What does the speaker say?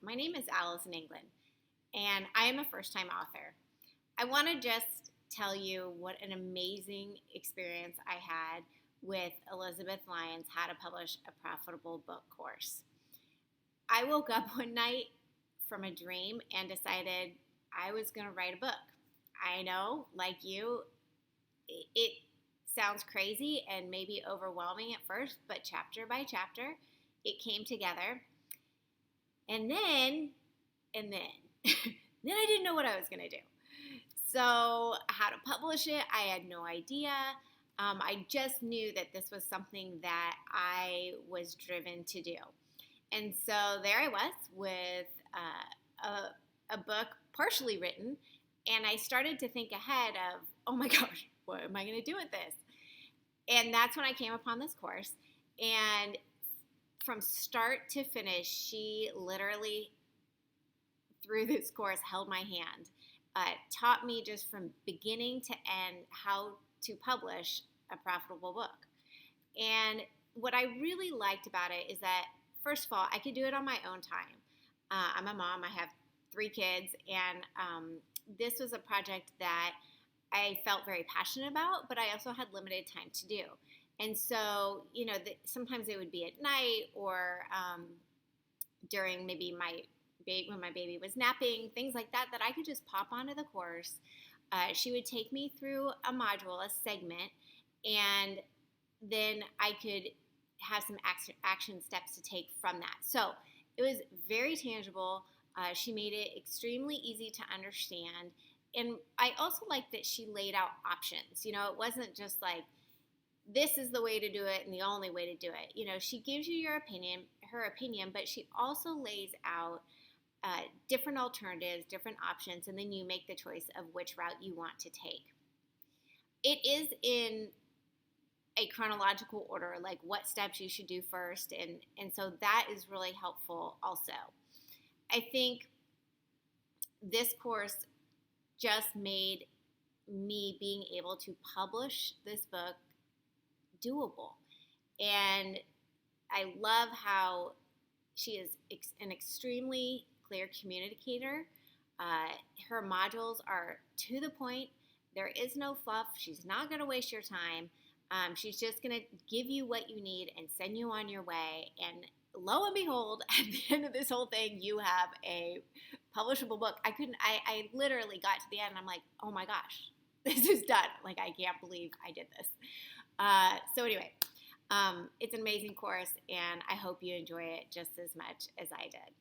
My name is AlisonEngland, and I am a first-time author. I want to just tell you what an amazing experience I had with Elizabeth Lyons' How to Publish a Profitable Book course. I woke up one night from a dream and decided I was going to write a book. I know, like you, it sounds crazy and maybe overwhelming at first, but chapter by chapter, it came together. And then I didn't know what I was going to do. So how to publish it, I had no idea. I just knew that this was something that I was driven to do. And so there I was with a book partially written, and I started to think ahead of, oh my gosh, what am I going to do with this? And that's when I came upon this course. And from start to finish, she literally, through this course, held my hand, taught me just from beginning to end how to publish a profitable book. And what I really liked about it is that, first of all, I could do it on my own time. I'm a mom. I have 3 kids, and this was a project that I felt very passionate about, but I also had limited time to do. And so, sometimes it would be at night or during maybe when my baby was napping, things like that I could just pop onto the course. She would take me through a module, a segment, and then I could have some action steps to take from that. So it was very tangible. She made it extremely easy to understand. And I also liked that she laid out options. It wasn't just like, this is the way to do it and the only way to do it. She gives you her opinion, but she also lays out different alternatives, different options, and then you make the choice of which route you want to take. It is in a chronological order, like what steps you should do first, and so that is really helpful also. I think this course just made me being able to publish this book doable. And I love how she is an extremely clear communicator. Her modules are to the point. There is no fluff. She's not going to waste your time. She's just going to give you what you need and send you on your way. And lo and behold, at the end of this whole thing, you have a publishable book. I literally got to the end and I'm like, oh my gosh, this is done. Like, I can't believe I did this. So anyway, it's an amazing course, and I hope you enjoy it just as much as I did.